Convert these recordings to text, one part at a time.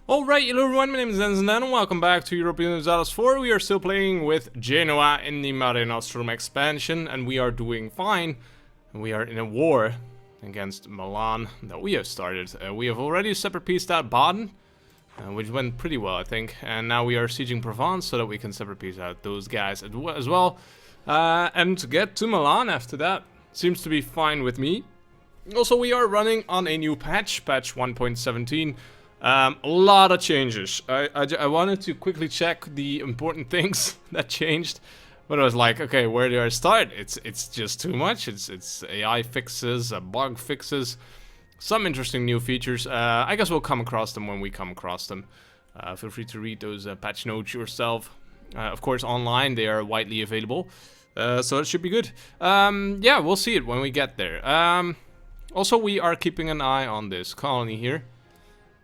Alright, hello everyone, my name is Denizen and welcome back to Europa Universalis 4. We are still playing with Genoa in the Mare Nostrum expansion, and we are doing fine. We are in a war against Milan that we have started. We have already separate pieced out Baden, which went pretty well, I think. And now we are sieging Provence so that we can separate piece out those guys as well. And get to Milan after that. Seems to be fine with me. Also, we are running on a new patch 1.17. A lot of changes. I wanted to quickly check the important things that changed, but I was like, okay, where do I start? It's just too much. It's AI fixes, bug fixes, some interesting new features. I guess we'll come across them when we come across them. Feel free to read those patch notes yourself. Of course, online they are widely available, so it should be good. Yeah, we'll see it when we get there. Also, we are keeping an eye on this colony here.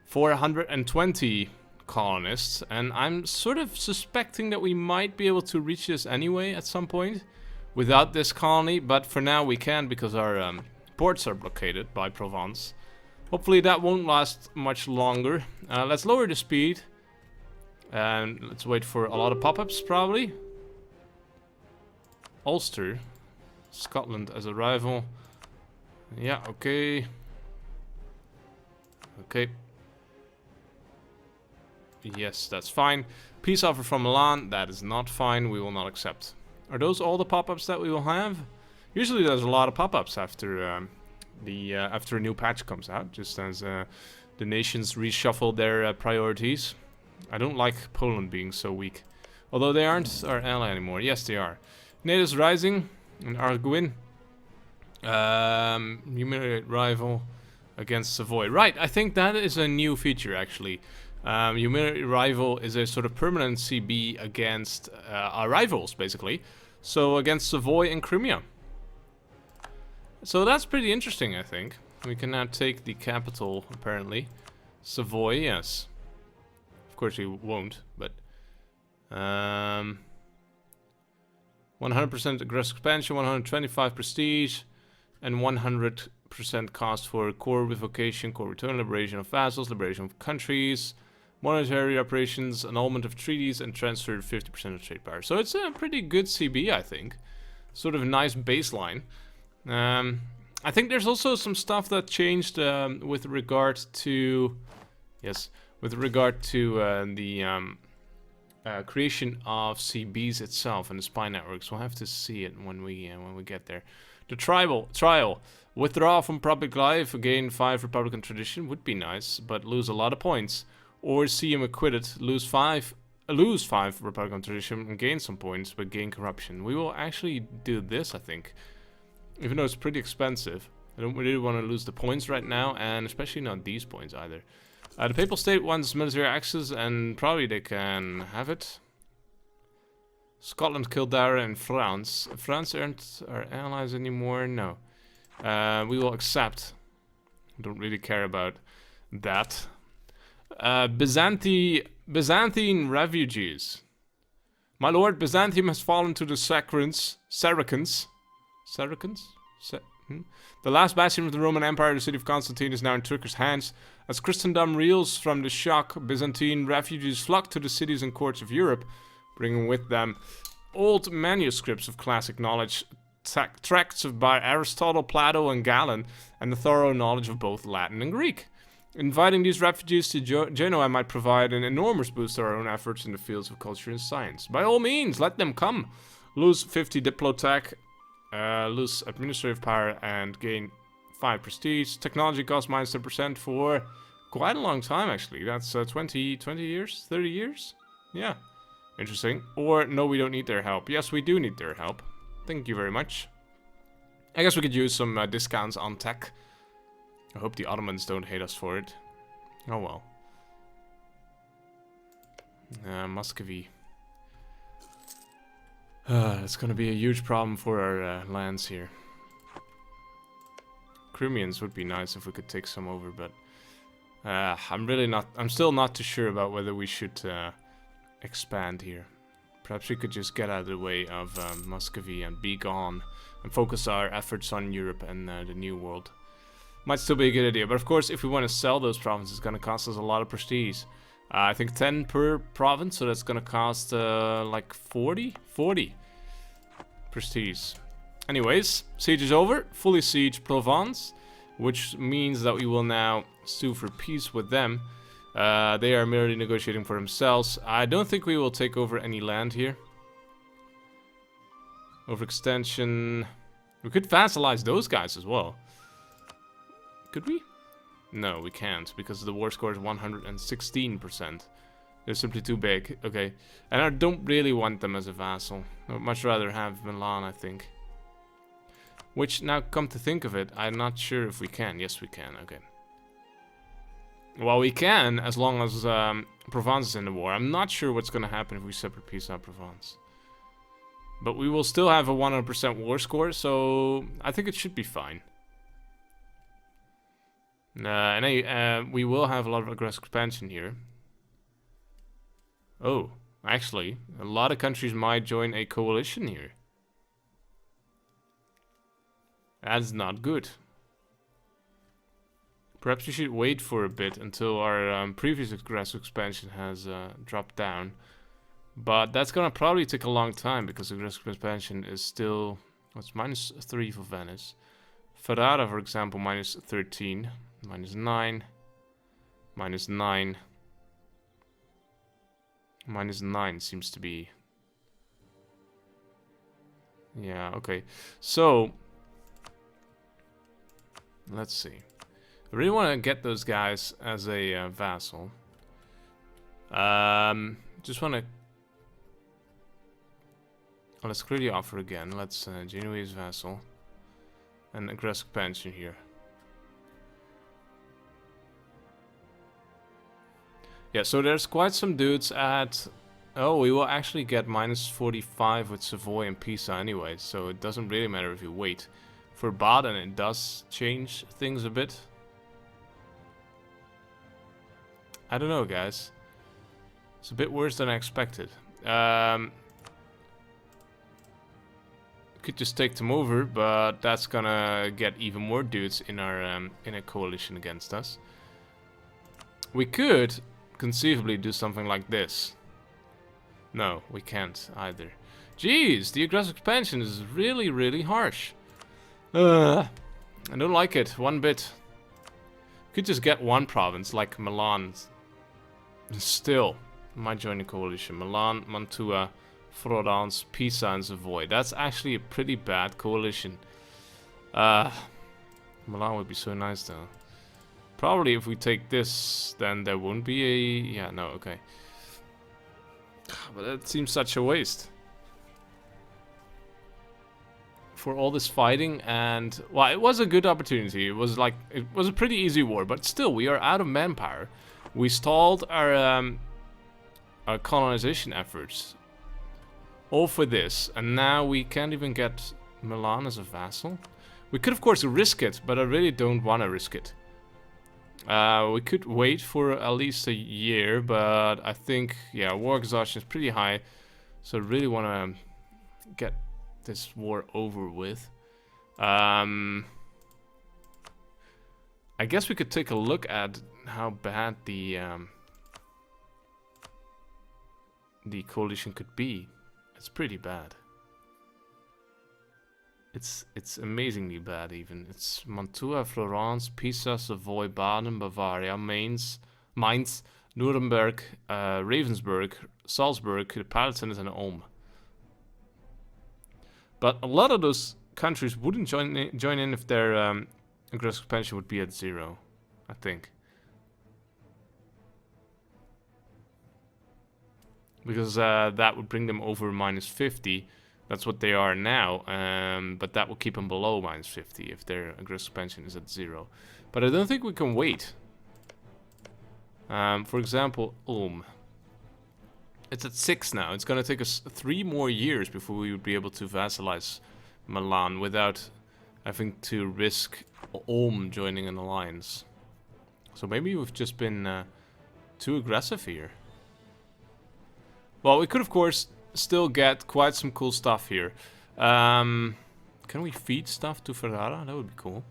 420 colonists, and I'm sort of suspecting that we might be able to reach this anyway at some point without this colony, but for now we can because our ports are blockaded by Provence. Hopefully that won't last much longer. Let's lower the speed and let's wait for a lot of pop-ups probably. Ulster, Scotland as a rival. Yeah, okay. Okay. Yes, that's fine. Peace offer from Milan, that is not fine, we will not accept. Are those all the pop-ups that we will have? Usually there's a lot of pop-ups after after a new patch comes out, just as the nations reshuffle their priorities. I don't like Poland being so weak. Although they aren't our ally anymore. Yes, they are. Natives rising in Arguin. Humiliate rival against Savoy. Right, I think that is a new feature actually. Humility rival is a sort of permanent CB against our rivals, basically. So against Savoy and Crimea. So that's pretty interesting, I think. We can now take the capital, apparently. Savoy, yes. Of course we won't, but... 100% aggressive expansion, 125 prestige, and 100% cost for core revocation, core return, liberation of vassals, liberation of countries... monetary operations, annulment of treaties, and transfer 50% of trade power. So it's a pretty good CB, I think. Sort of a nice baseline. I think there's also some stuff that changed with regard to... Yes, with regard to the creation of CBs itself and the spy networks. We'll have to see it when we get there. The trial. Withdraw from public life, gain 5 Republican tradition would be nice, but lose a lot of points. Or see him acquitted, lose 5 Republican tradition and gain some points, but gain corruption. We will actually do this, I think. Even though it's pretty expensive. I don't really want to lose the points right now, and especially not these points either. The Papal State wants military access, and probably they can have it. Scotland, Kildare, and France. France aren't our allies anymore, no. We will accept. I don't really care about that. Byzantine refugees. My lord, Byzantium has fallen to the Saracens. The last bastion of the Roman Empire, the city of Constantine, is now in Turkish hands. As Christendom reels from the shock, Byzantine refugees flock to the cities and courts of Europe, bringing with them old manuscripts of classic knowledge, tracts by Aristotle, Plato, and Galen, and the thorough knowledge of both Latin and Greek. Inviting these refugees to Genoa might provide an enormous boost to our own efforts in the fields of culture and science. By all means, let them come. Lose 50 Diplotech, lose administrative power, and gain 5 prestige. Technology cost minus 10% for quite a long time, actually. That's 20 years? 30 years? Yeah. Interesting. Or, no, we don't need their help. Yes, we do need their help. Thank you very much. I guess we could use some discounts on tech. I hope the Ottomans don't hate us for it. Oh well. Muscovy. It's gonna be a huge problem for our lands here. Crimeans would be nice if we could take some over, but I'm still not too sure about whether we should expand here. Perhaps we could just get out of the way of Muscovy and be gone and focus our efforts on Europe and the New World. Might still be a good idea, but of course if we want to sell those provinces it's going to cost us a lot of prestige. I think 10 per province, so that's gonna cost like 40 prestige. Anyways, siege is over. Fully siege Provence, which means that we will now sue for peace with them. They are merely negotiating for themselves. I don't think we will take over any land here. Overextension. We could vassalize those guys as well. Could we? No, we can't, because the war score is 116%. They're simply too big. Okay. And I don't really want them as a vassal. I would much rather have Milan, I think. Which, now come to think of it, I'm not sure if we can. Yes, we can. Okay. Well, we can, as long as Provence is in the war. I'm not sure what's going to happen if we separate peace out Provence. But we will still have a 100% war score, so I think it should be fine. And we will have a lot of aggressive expansion here. Oh, actually, a lot of countries might join a coalition here. That's not good. Perhaps we should wait for a bit until our previous aggressive expansion has dropped down. But that's gonna probably take a long time because aggressive expansion is still... What's -3 for Venice. Ferrara, for example, -13. -9. -9. -9 seems to be... Yeah, okay. So... Let's see. I really want to get those guys as a vassal. Just want to... Well, let's clear the offer again. Let's Genoese vassal. And aggressive expansion here. Yeah, so there's quite some dudes at... Oh, we will actually get -45 with Savoy and Pisa anyway, so it doesn't really matter if you wait. For Baden, it does change things a bit. I don't know, guys. It's a bit worse than I expected. Could just take them over, but that's gonna get even more dudes in our in a coalition against us. We could conceivably do something like this. No, we can't either. Jeez, the aggressive expansion is really, really harsh. I don't like it one bit. Could just get one province like Milan. Still, might join the coalition. Milan, Mantua, Florence, Pisa, and Savoy. That's actually a pretty bad coalition. Milan would be so nice though. Probably if we take this, then there won't be a... Yeah, no, okay. But that seems such a waste. For all this fighting, and... Well, it was a good opportunity. It was like... It was a pretty easy war, but still, we are out of manpower. We stalled our colonization efforts. All for this. And now we can't even get Milan as a vassal. We could, of course, risk it, but I really don't want to risk it. We could wait for at least a year, but I think, yeah, war exhaustion is pretty high. So I really want to get this war over with. I guess we could take a look at how bad the coalition could be. It's pretty bad. It's amazingly bad even. It's Mantua, Florence, Pisa, Savoy, Baden, Bavaria, Mainz, Nuremberg, Ravensburg, Salzburg, the Palatines, and Ulm. But a lot of those countries wouldn't join in if their aggressive expansion would be at 0, I think. Because that would bring them over -50. That's what they are now, but that will keep them below -50 if their aggressive expansion is at 0. But I don't think we can wait. For example, Ulm. It's at 6 now. It's going to take us 3 more years before we would be able to vassalize Milan without having to risk Ulm joining an alliance. So maybe we've just been too aggressive here. Well, we could, of course, still get quite some cool stuff here. Can we feed stuff to Ferrara? That would be cool.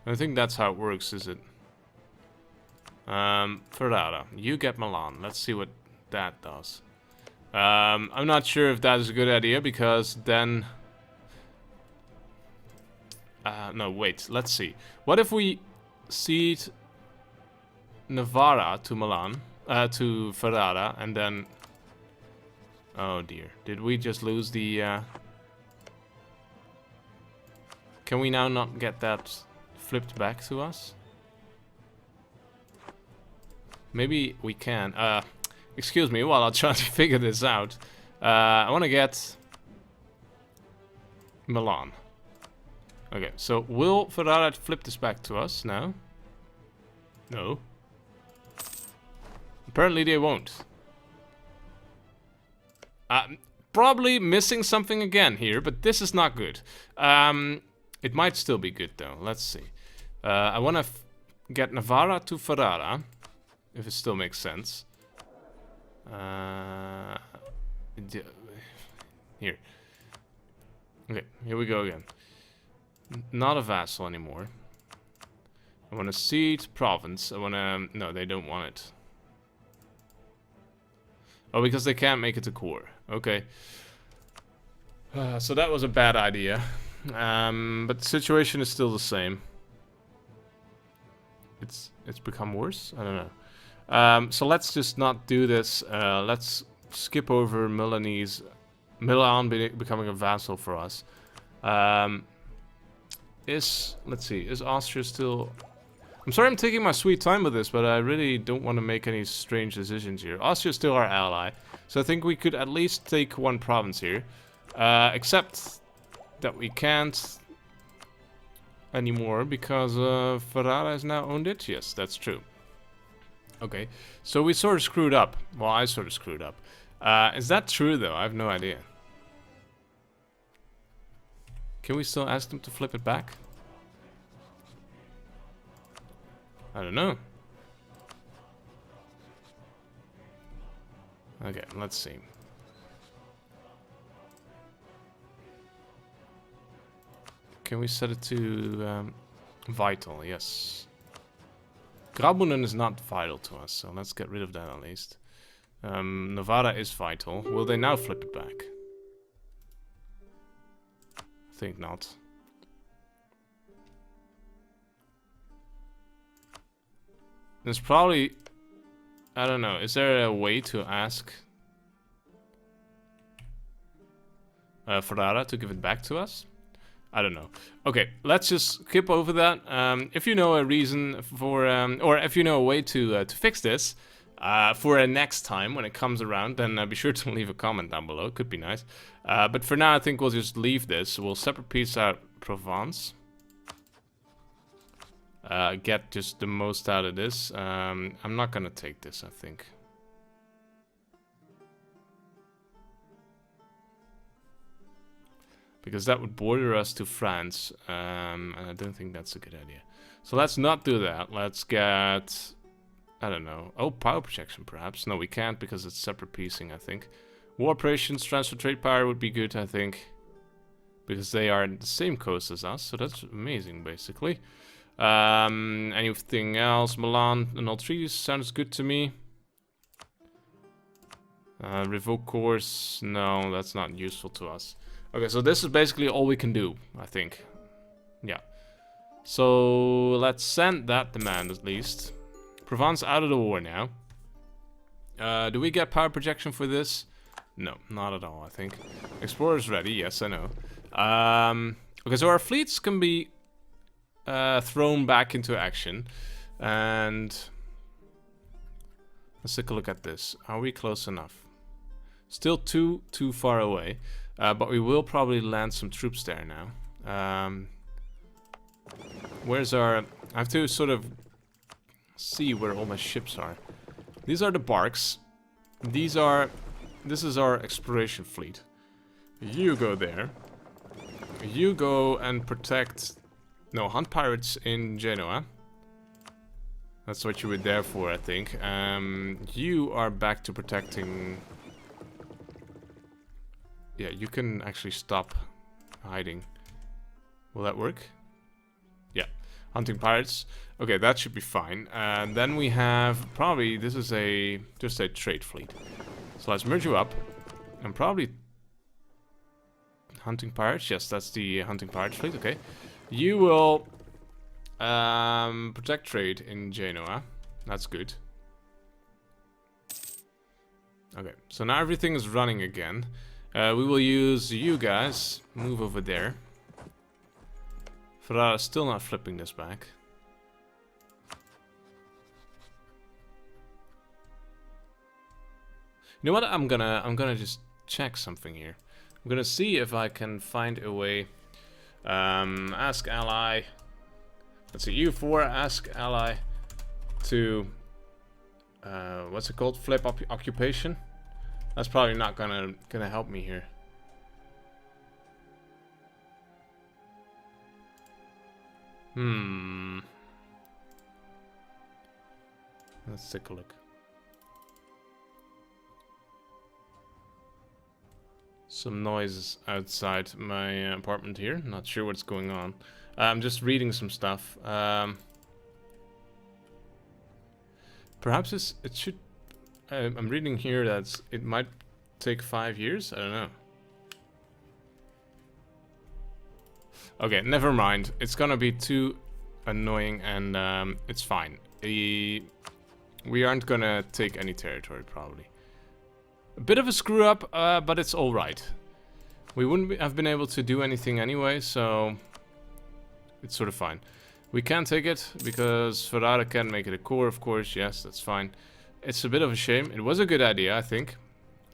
I think that's how it works, is it? Ferrara, you get Milan. Let's see what that does. I'm not sure if that is a good idea, because then... no, wait, let's see. What if we cede Navarra to Milan, to Ferrara, and then... Oh dear, did we just lose the... Can we now not get that flipped back to us? Maybe we can. Excuse me while I try to figure this out. I want to get Milan. Okay, so will Ferrara flip this back to us now? No. Apparently they won't. Probably missing something again here, but this is not good. It might still be good though. Let's see. I want to get Navarra to Ferrara, if it still makes sense. Here. Okay, here we go again. Not a vassal anymore. I want to cede province. I want to... No, they don't want it. Oh, because they can't make it to core. Okay. So that was a bad idea. But the situation is still the same. It's become worse? I don't know. So let's just not do this. Let's skip over Milanese. Milan becoming a vassal for us. Let's see, is Austria still... I'm sorry I'm taking my sweet time with this, but I really don't want to make any strange decisions here. Austria's still our ally, so I think we could at least take one province here. Except that we can't anymore because Ferrara has now owned it. Yes, that's true. Okay, so we sort of screwed up. Well, I sort of screwed up. Is that true though? I have no idea. Can we still ask them to flip it back? I don't know. Okay, let's see. Can we set it to vital? Yes. Graubünden is not vital to us, so let's get rid of that at least. Navarra is vital. Will they now flip it back? I think not. There's probably... I don't know. Is there a way to ask Ferrara to give it back to us? I don't know. Okay, let's just skip over that. If you know a reason for... or if you know a way to fix this for a next time when it comes around, then be sure to leave a comment down below. It could be nice. But for now, I think we'll just leave this. We'll separate piece out Provence. Get just the most out of this. I'm not gonna take this, I think. Because that would border us to France, and I don't think that's a good idea. So let's not do that. Let's get... I don't know. Oh, power projection, perhaps. No, we can't because it's separate piecing, I think. War operations, transfer trade power would be good, I think. Because they are in the same coast as us, so that's amazing, basically. Anything else? Milan and all trees sounds good to me. Revoke course, no, that's not useful to us. Okay, so this is basically all we can do, I think. Yeah. So let's send that demand at least. Provence out of the war now. Do we get power projection for this? No, not at all, I think. Explorer's ready, yes, I know. Okay, so our fleets can be thrown back into action. And let's take a look at this. Are we close enough? Still too far away. But we will probably land some troops there now. Where's our... I have to sort of see where all my ships are. These are the barks. This is our exploration fleet. You go there. You go and protect... No, hunt pirates in Genoa. That's what you were there for, I think. You are back to protecting... Yeah, you can actually stop hiding. Will that work? Yeah. hunting pirates. Okay, that should be fine. And then we have probably, this is just a trade fleet. So let's merge you up. And probably hunting pirates. Yes, that's the hunting pirates fleet. Okay, you will protect trade in Genoa. That's good. Okay, so now everything is running again. We will use you guys. Move over there. Ferrara still not flipping this back. You know what? I'm gonna just check something here. I'm gonna see if I can find a way. Ask ally. Let's see, U4. Ask ally to what's it called? Flip occupation. That's probably not gonna help me here. Let's take a look. Some noises outside my apartment here. Not sure what's going on. I'm just reading some stuff. Perhaps it should. I'm reading here that it might take 5 years. I don't know. Okay, never mind. It's gonna be too annoying, and it's fine. We aren't gonna take any territory probably. A bit of a screw up, but it's all right. We wouldn't have been able to do anything anyway, so it's sort of fine. We can take it because Ferrara can make it a core, of course. Yes, that's fine. It's a bit of a shame. It was a good idea, I think.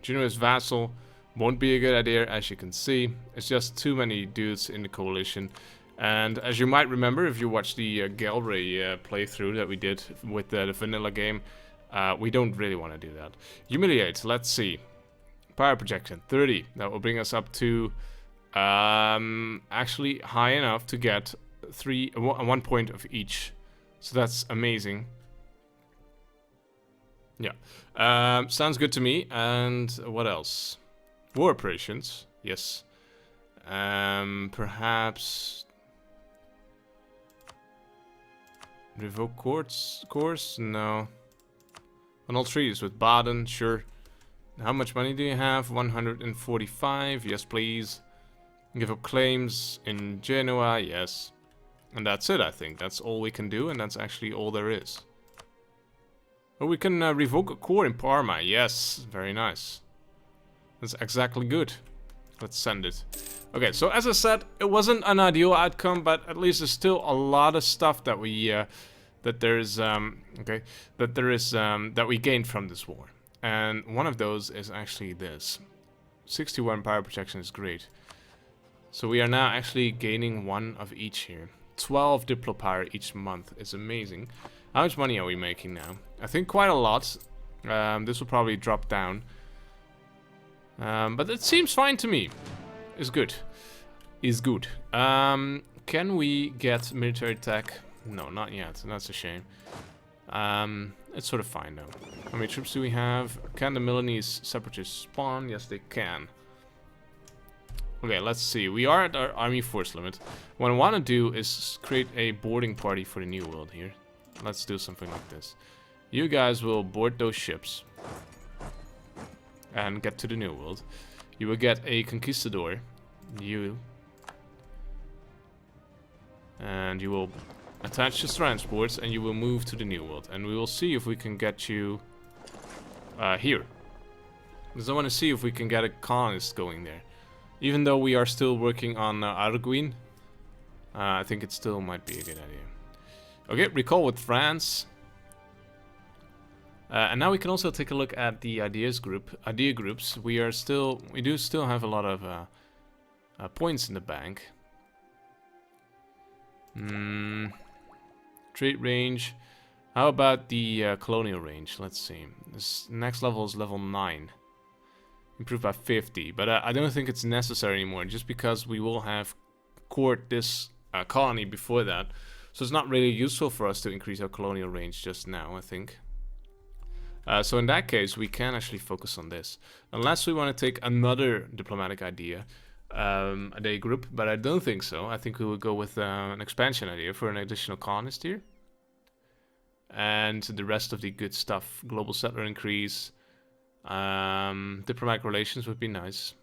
Genoa's vassal won't be a good idea, as you can see. It's just too many dudes in the coalition. And as you might remember, if you watched the Galway playthrough that we did with the vanilla game, we don't really want to do that. Humiliate, let's see. Power projection, 30. That will bring us up to actually high enough to get 1 point of each. So that's amazing. Yeah. Sounds good to me. And what else? War operations. Yes. Perhaps revoke course? No. On all trees with Baden, sure. How much money do you have? 145. Yes, please. Give up claims in Genoa. Yes. And that's it, I think. That's all we can do, and that's actually all there is. Oh, we can revoke a core in Parma. Yes, very nice. That's exactly good. Let's send it. Okay, so as I said, it wasn't an ideal outcome, but at least there's still a lot of stuff that we that we gained from this war. And one of those is actually this. 61 power protection is great. So we are now actually gaining 1 of each here. 12 Diplo power each month is amazing. How much money are we making now? I think quite a lot. This will probably drop down. But it seems fine to me. It's good. Is good. Can we get military tech? No, not yet. That's a shame. It's sort of fine though. How many troops do we have? Can the Milanese separatists spawn? Yes, they can. Okay, let's see. We are at our army force limit. What I want to do is create a boarding party for the New World here. Let's do something like this. You guys will board those ships and get to the New World. You will get a conquistador. And you will attach the transports and you will move to the New World. And we will see if we can get you here. Because I want to see if we can get a colonist going there. Even though we are still working on Arguin, I think it still might be a good idea. Okay, recall with France. And now we can also take a look at the idea groups. We do still have a lot of points in the bank. Trade range. How about the colonial range? Let's see. This next level is level 9. Improved by 50, but I don't think it's necessary anymore, just because we will have court this colony before that. So it's not really useful for us to increase our colonial range just now, I think. So in that case, we can actually focus on this. Unless we want to take another diplomatic idea. a day group, but I don't think so. I think we will go with an expansion idea for an additional colonist here. And the rest of the good stuff. Global settler increase. Diplomatic relations would be nice.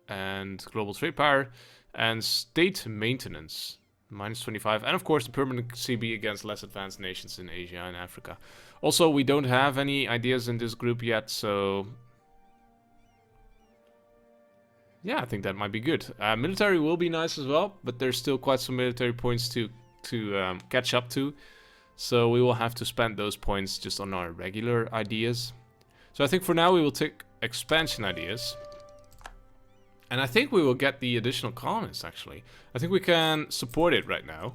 And global trade power. And state maintenance. -25. And of course the permanent CB against less advanced nations in Asia and Africa. Also, we don't have any ideas in this group yet, so... yeah, I think that might be good. Military will be nice as well, but there's still quite some military points to catch up to. So we will have to spend those points just on our regular ideas. So I think for now we will take expansion ideas. And I think we will get the additional colonists, actually. I think we can support it right now.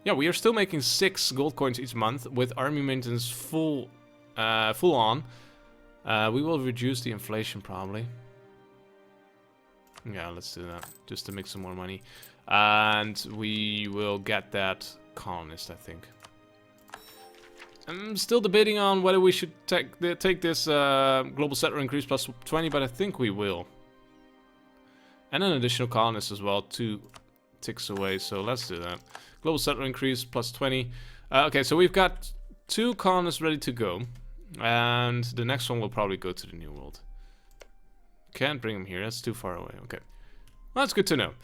Yeah, we are still making 6 gold coins each month with army maintenance full on. We will reduce the inflation probably. Yeah, let's do that, just to make some more money. And we will get that colonist, I think. I'm still debating on whether we should take this global settler increase plus 20, but I think we will. And an additional colonist as well, 2 ticks away, so let's do that. Global settler increase plus 20. Okay, so we've got 2 colonists ready to go. And the next one will probably go to the New World. Can't bring him here, that's too far away. Okay, well, that's good to know.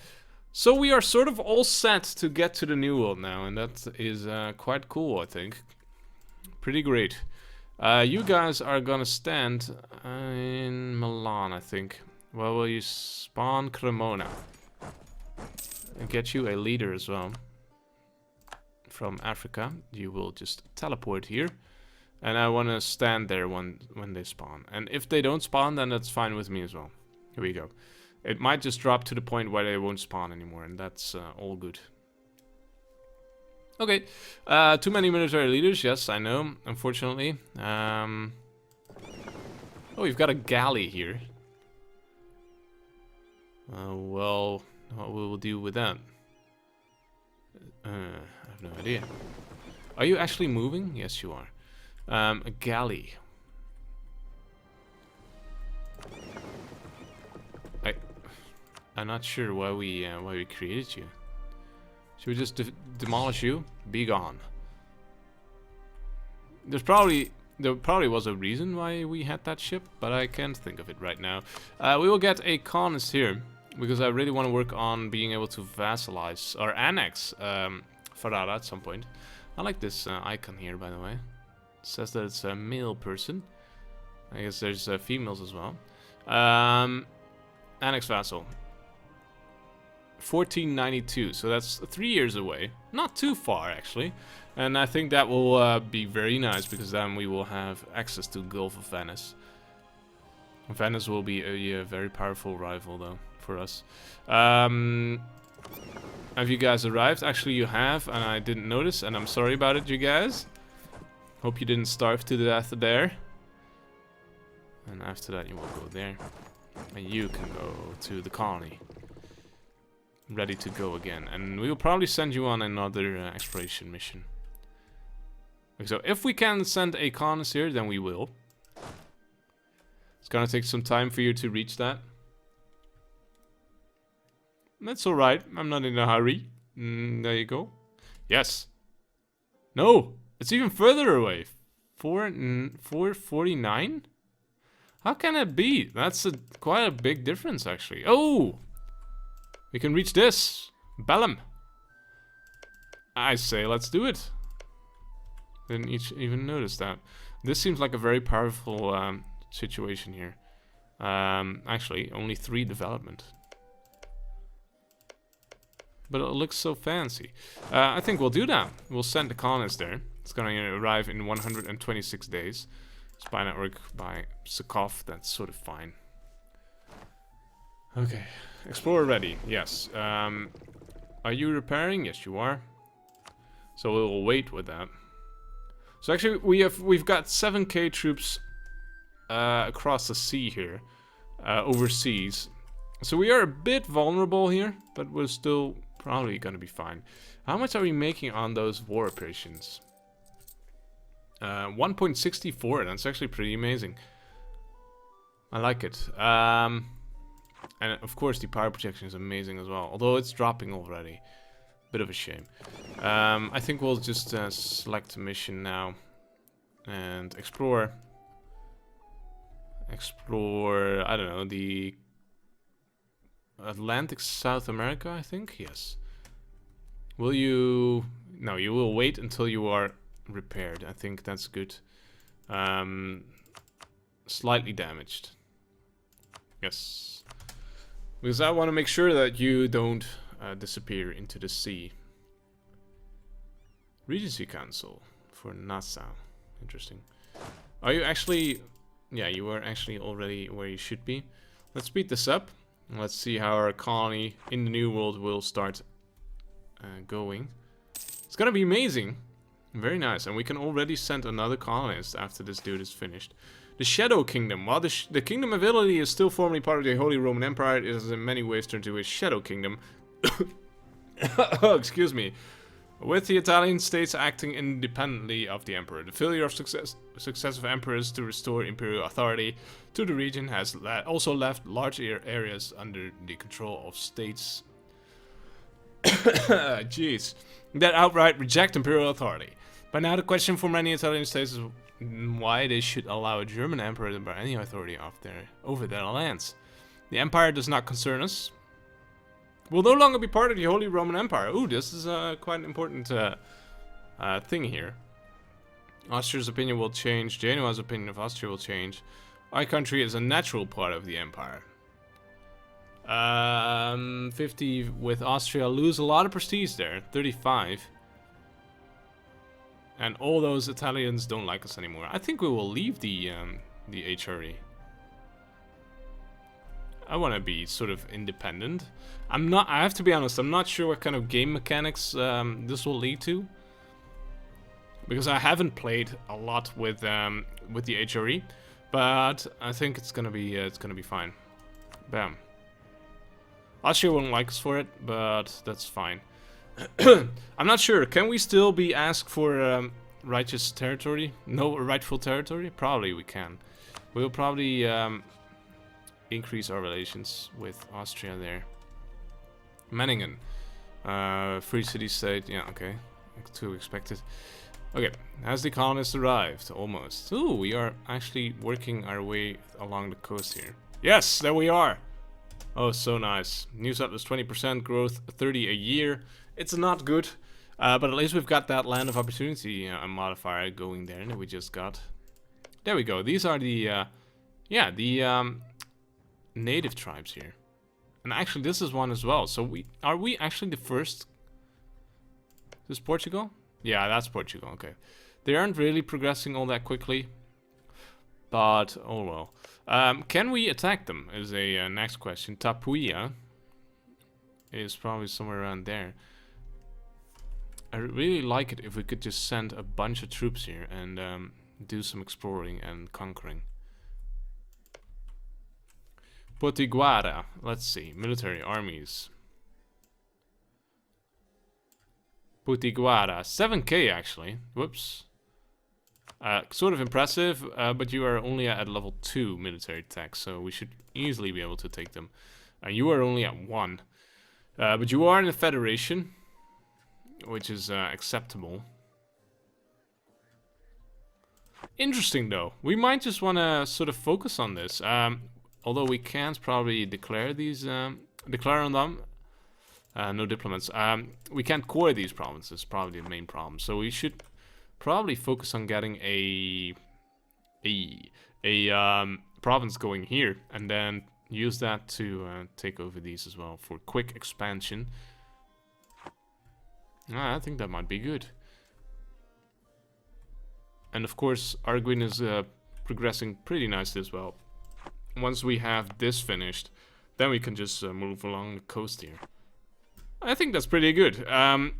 So we are sort of all set to get to the New World now, and that is quite cool, I think. Pretty great. You guys are gonna stand in Milan, I think. Well, will you spawn Cremona? And get you a leader as well. From Africa. You will just teleport here. And I want to stand there when they spawn. And if they don't spawn, then that's fine with me as well. Here we go. It might just drop to the point where they won't spawn anymore, and that's all good. Okay, too many military leaders, yes, I know, unfortunately. Oh, we've got a galley here. Well, what we will do with that? I have no idea. Are you actually moving? Yes, you are. A galley. I'm not sure why we created you. Should we just demolish you? Be gone. There probably was a reason why we had that ship, but I can't think of it right now. We will get a colonist here because I really want to work on being able to vassalize or annex Ferrara at some point. I like this icon here, by the way. It says that it's a male person. I guess there's females as well. Annex vassal. 1492, so that's 3 years away. Not too far, actually. And I think that will be very nice, because then we will have access to Gulf of Venice. Venice will be a very powerful rival, though, for us. Have you guys arrived? Actually, you have, and I didn't notice, and I'm sorry about it, you guys. Hope you didn't starve to death there. And after that, you will go there. And you can go to the colony. Ready to go again. And we will probably send you on another exploration mission. So if we can send a colonist here, then we will. It's gonna take some time for you to reach that. That's alright. I'm not in a hurry. There you go. Yes. No! It's even further away. 449? How can it be? That's quite a big difference, actually. Oh! We can reach this. Bellum. I say, let's do it. Didn't even notice that. This seems like a very powerful situation here. Actually, only 3 development. But it looks so fancy. I think we'll do that. We'll send the colonist there. It's gonna arrive in 126 days. Spy network by Sakov. That's sort of fine. Okay. Explorer ready, yes. Are you repairing? Yes, you are. So we'll wait with that. So actually, we've got 7k troops across the sea here, overseas. So we are a bit vulnerable here, but we're still probably gonna be fine. How much are we making on those war operations? 1.64. That's actually pretty amazing. I like it. And of course the power projection is amazing as well, although it's dropping already. Bit of a shame. I think we'll just select a mission now and explore, I don't know, the Atlantic South America, I think. Yes. Will you? No, you will wait until you are repaired. I think that's good. Slightly damaged. Yes. Because I want to make sure that you don't disappear into the sea. Regency Council for Nassau. Interesting. Are you actually... Yeah, you are actually already where you should be. Let's speed this up. Let's see how our colony in the New World will start going. It's gonna be amazing. Very nice. And we can already send another colonist after this dude is finished. The Shadow Kingdom. While the kingdom of Italy is still formally part of the Holy Roman Empire, it has in many ways turned into a Shadow Kingdom. Oh, excuse me. With the Italian states acting independently of the emperor. The failure of successive emperors to restore imperial authority to the region has also left large areas under the control of states jeez, that outright reject imperial authority. But now the question for many Italian states is why they should allow a German emperor to bear any authority over their lands. The empire does not concern us. Will no longer be part of the Holy Roman Empire. Ooh, this is quite an important thing here. Austria's opinion will change. Genoa's opinion of Austria will change. Our country is a natural part of the empire. 50 with Austria. Lose a lot of prestige there. 35. And all those Italians don't like us anymore. I think we will leave the HRE. I want to be sort of independent. I have to be honest, I'm not sure what kind of game mechanics this will lead to. Because I haven't played a lot with the HRE. But I think it's gonna be fine. Bam. Austria won't like us for it, but that's fine. I'm not sure. Can we still be asked for righteous territory? No, rightful territory? Probably we can. We'll probably increase our relations with Austria there. Meiningen. Free city state. Yeah, okay. To expected. Okay. Has the colonists arrived? Almost. Ooh, we are actually working our way along the coast here. Yes, there we are. Oh, so nice. New settlers 20%, growth 30 a year. It's not good, but at least we've got that land of opportunity modifier going there that we just got. There we go. These are the, native tribes here. And actually, this is one as well. So are we actually the first? Is this Portugal? Yeah, that's Portugal. Okay. They aren't really progressing all that quickly, but oh well. Can we attack them is a next question. Tapuia is probably somewhere around there. I really like it if we could just send a bunch of troops here and do some exploring and conquering. Potiguara, let's see, military armies. Potiguara, 7k actually, whoops. Sort of impressive, but you are only at level 2 military tech, so we should easily be able to take them. You are only at 1. But you are in a federation, which is acceptable. Interesting though. We might just want to sort of focus on this. Although we can't probably declare these, declare on them. No diplomats. We can't core these provinces, probably the main problem. So we should probably focus on getting a province going here, and then use that to take over these as well for quick expansion. I think that might be good. And of course, Arguin is progressing pretty nicely as well. Once we have this finished, then we can just move along the coast here. I think that's pretty good.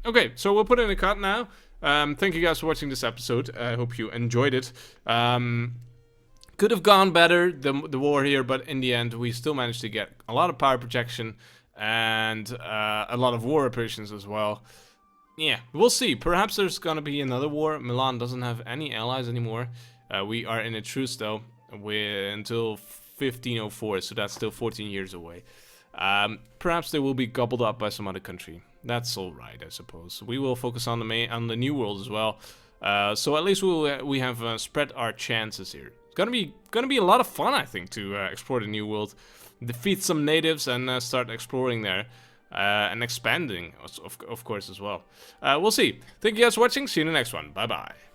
Okay, so we'll put in a cut now. Thank you guys for watching this episode. I hope you enjoyed it. Could have gone better, the war here, but in the end, we still managed to get a lot of power projection and a lot of war operations as well. Yeah, we'll see. Perhaps there's gonna be another war. Milan doesn't have any allies anymore. We are in a truce though, until 1504, so that's still 14 years away. perhaps they will be gobbled up by some other country. That's all right, I suppose. We will focus on the New World as well. So at least we have spread our chances here. It's gonna be a lot of fun, I think, to explore the New World, defeat some natives, and start exploring there. And expanding, of course, as well. We'll see. Thank you guys for watching. See you in the next one. Bye-bye.